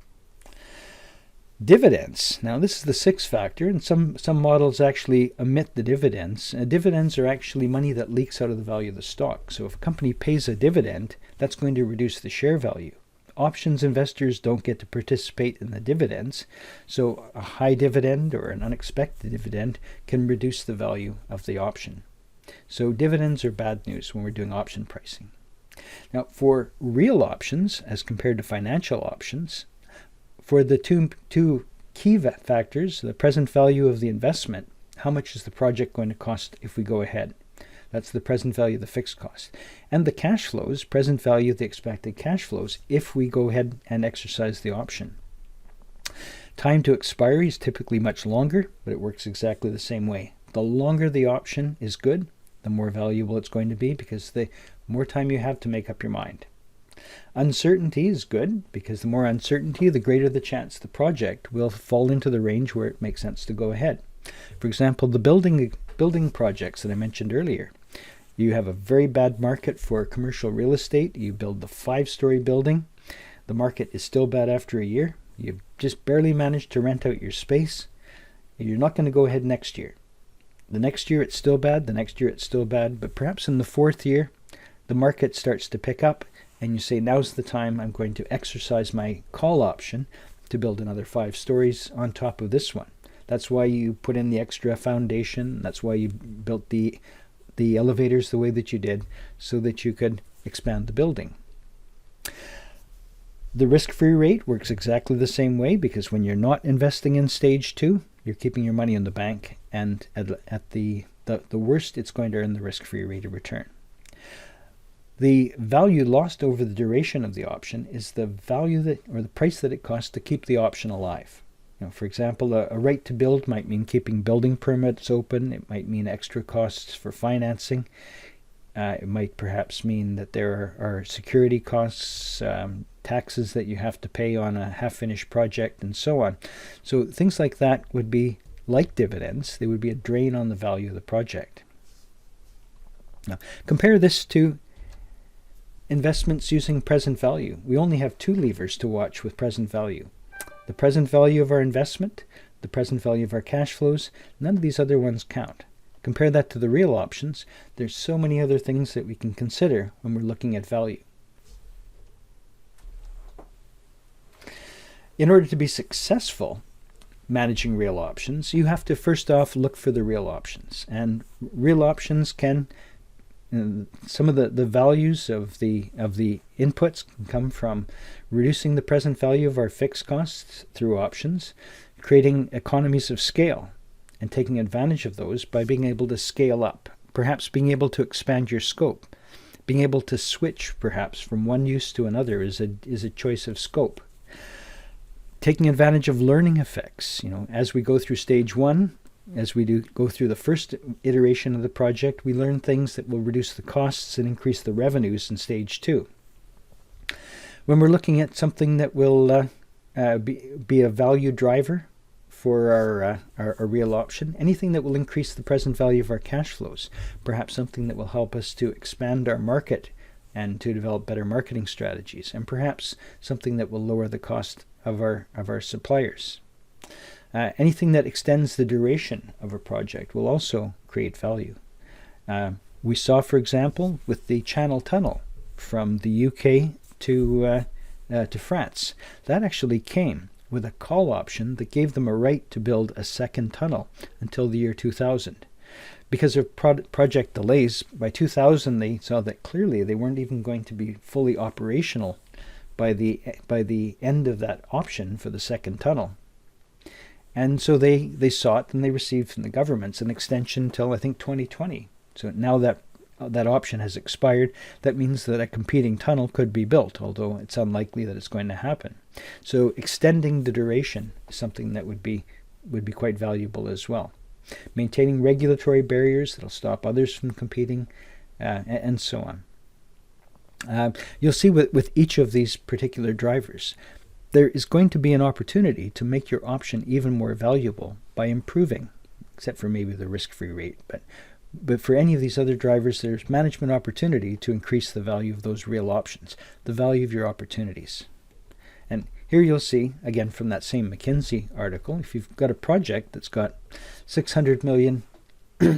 Dividends. Now this is the sixth factor, and some models actually omit the dividends. Dividends are actually money that leaks out of the value of the stock. So if a company pays a dividend, that's going to reduce the share value. Options investors don't get to participate in the dividends, so a high dividend or an unexpected dividend can reduce the value of the option. So dividends are bad news when we're doing option pricing. Now for real options as compared to financial options, for the two key factors, the present value of the investment, how much is the project going to cost if we go ahead? That's the present value of the fixed cost. And the cash flows, present value of the expected cash flows, if we go ahead and exercise the option. Time to expiry is typically much longer, but it works exactly the same way. The longer the option is good, the more valuable it's going to be, because the more time you have to make up your mind. Uncertainty is good, because the more uncertainty, the greater the chance the project will fall into the range where it makes sense to go ahead. For example, the building projects that I mentioned earlier. You have a very bad market for commercial real estate. You build the 5-story building. The market is still bad after a year. You've just barely managed to rent out your space. You're not going to go ahead next year. The next year it's still bad. The next year it's still bad. But perhaps in the 4th year, the market starts to pick up, and you say, now's the time I'm going to exercise my call option to build another 5 stories on top of this one. That's why you put in the extra foundation. That's why you built the elevators the way that you did, so that you could expand the building. The risk-free rate works exactly the same way, because when you're not investing in stage 2, you're keeping your money in the bank, and at the worst, it's going to earn the risk-free rate of return. The value lost over the duration of the option is the value or the price that it costs to keep the option alive. For example, a right to build might mean keeping building permits open. It might mean extra costs for financing. It might perhaps mean that there are security costs, taxes that you have to pay on a half-finished project, and so on. So things like that would be like dividends. They would be a drain on the value of the project. Now, compare this to investments using present value. We only have 2 levers to watch with present value. The present value of our investment, the present value of our cash flows. None of these other ones count. Compare that to the real options. There's so many other things that we can consider when we're looking at value. In order to be successful managing real options, you have to first off look for the real options. And real options can, some of the values of the inputs can come from reducing the present value of our fixed costs through options, creating economies of scale, and taking advantage of those by being able to scale up, perhaps being able to expand your scope, being able to switch perhaps from one use to another is a choice of scope. Taking advantage of learning effects, as we go through stage 1, as we go through the first iteration of the project, we learn things that will reduce the costs and increase the revenues in stage 2. When we're looking at something that will be a value driver for our real option, anything that will increase the present value of our cash flows, perhaps something that will help us to expand our market and to develop better marketing strategies, and perhaps something that will lower the cost of our suppliers. Anything that extends the duration of a project will also create value. We saw, for example, with the Channel Tunnel from the UK to France, that actually came with a call option that gave them a right to build a second tunnel until the year 2000. Because of project delays, by 2000 they saw that clearly they weren't even going to be fully operational by the end of that option for the second tunnel. And so they sought and they received from the governments an extension till I think 2020. So now that option has expired, that means that a competing tunnel could be built, although it's unlikely that it's going to happen. So extending the duration is something that would be quite valuable as well. Maintaining regulatory barriers that'll stop others from competing, and so on. You'll see with each of these particular drivers, there is going to be an opportunity to make your option even more valuable by improving, except for maybe the risk-free rate. But for any of these other drivers, there's management opportunity to increase the value of those real options, the value of your opportunities. And here you'll see, again from that same McKinsey article, if you've got a project that's got 600 million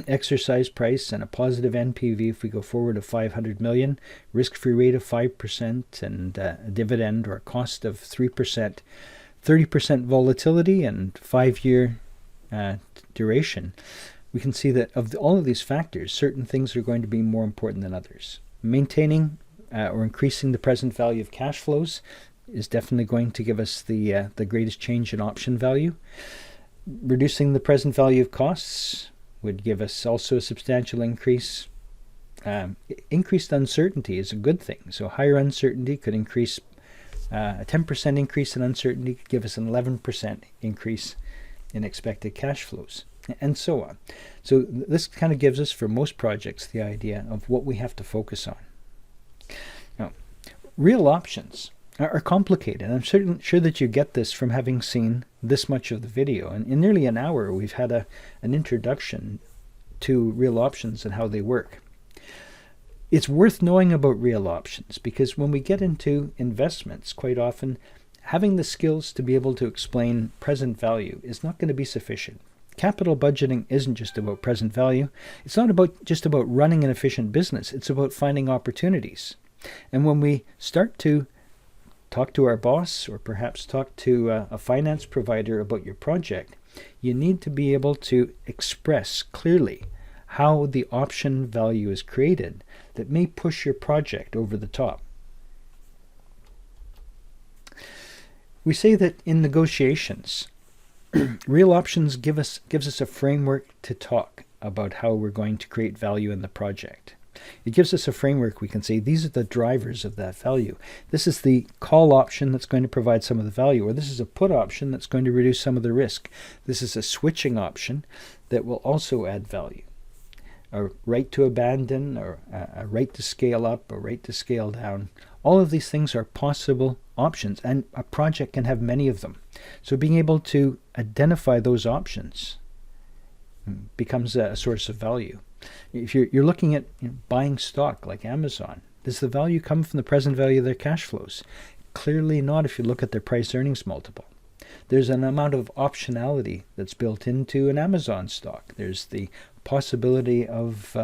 exercise price and a positive NPV if we go forward of 500 million, risk-free rate of 5%, and a dividend or a cost of 3%, 30% volatility, and 5-year duration, we can see that of all of these factors, certain things are going to be more important than others. Maintaining or increasing the present value of cash flows is definitely going to give us the greatest change in option value. Reducing the present value of costs would give us also a substantial increase. Increased uncertainty is a good thing. So higher uncertainty could increase, a 10% increase in uncertainty could give us an 11% increase in expected cash flows, and so on. So this kind of gives us, for most projects, the idea of what we have to focus on. Now, real options are complicated. I'm sure that you get this from having seen this much of the video. And in nearly an hour, we've had an introduction to real options and how they work. It's worth knowing about real options because when we get into investments, quite often, having the skills to be able to explain present value is not going to be sufficient. Capital budgeting isn't just about present value. It's not just about running an efficient business. It's about finding opportunities. And when we start to talk to our boss or perhaps talk to a finance provider about your project, you need to be able to express clearly how the option value is created that may push your project over the top. We say that in negotiations, real options gives us a framework to talk about how we're going to create value in the project. It gives us a framework. We can say these are the drivers of that value. This is the call option that's going to provide some of the value, or this is a put option that's going to reduce some of the risk. This is a switching option that will also add value. A right to abandon, or a right to scale up, a right to scale down. All of these things are possible options, and a project can have many of them. So being able to identify those options becomes a source of value. If you're looking at buying stock like Amazon, does the value come from the present value of their cash flows? Clearly not if you look at their price earnings multiple. There's an amount of optionality that's built into an Amazon stock. There's the possibility of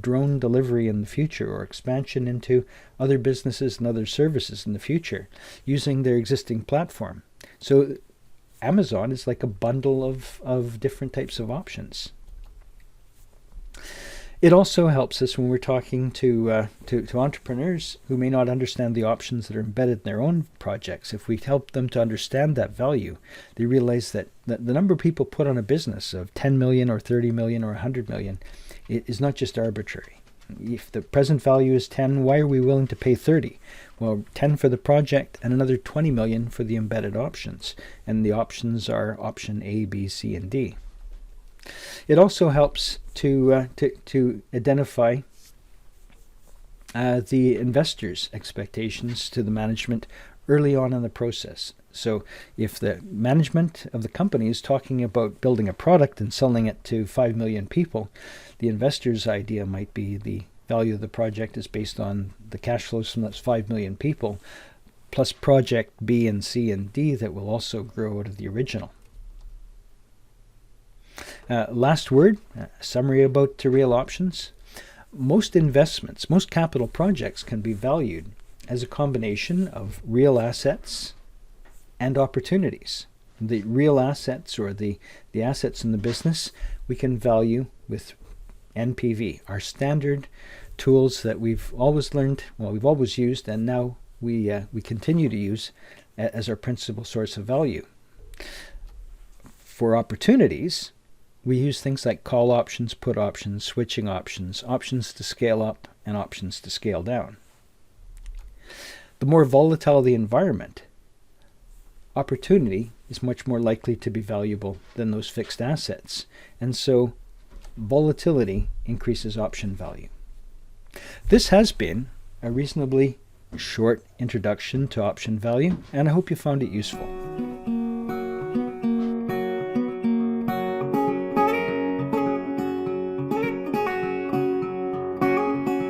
drone delivery in the future, or expansion into other businesses and other services in the future using their existing platform. So Amazon is like a bundle of different types of options. It also helps us when we're talking to entrepreneurs who may not understand the options that are embedded in their own projects. If we help them to understand that value, they realize that the number of people put on a business of 10 million or 30 million or 100 million is not just arbitrary. If the present value is 10, why are we willing to pay 30? Well, 10 for the project and another 20 million for the embedded options. And the options are option A, B, C, and D. It also helps to identify the investors' expectations to the management early on in the process. So if the management of the company is talking about building a product and selling it to 5 million people, the investor's idea might be value of the project is based on the cash flows from those 5 million people, plus project B and C and D that will also grow out of the original. Last word, summary about real options. Most investments, most capital projects can be valued as a combination of real assets and opportunities. The real assets, or the assets in the business, we can value with NPV, our standard tools that we've always learned, we've always used, and now we continue to use as our principal source of value. For opportunities, we use things like call options, put options, switching options, options to scale up, and options to scale down. The more volatile the environment, opportunity is much more likely to be valuable than those fixed assets, and so volatility increases option value. This has been a reasonably short introduction to option value, and I hope you found it useful.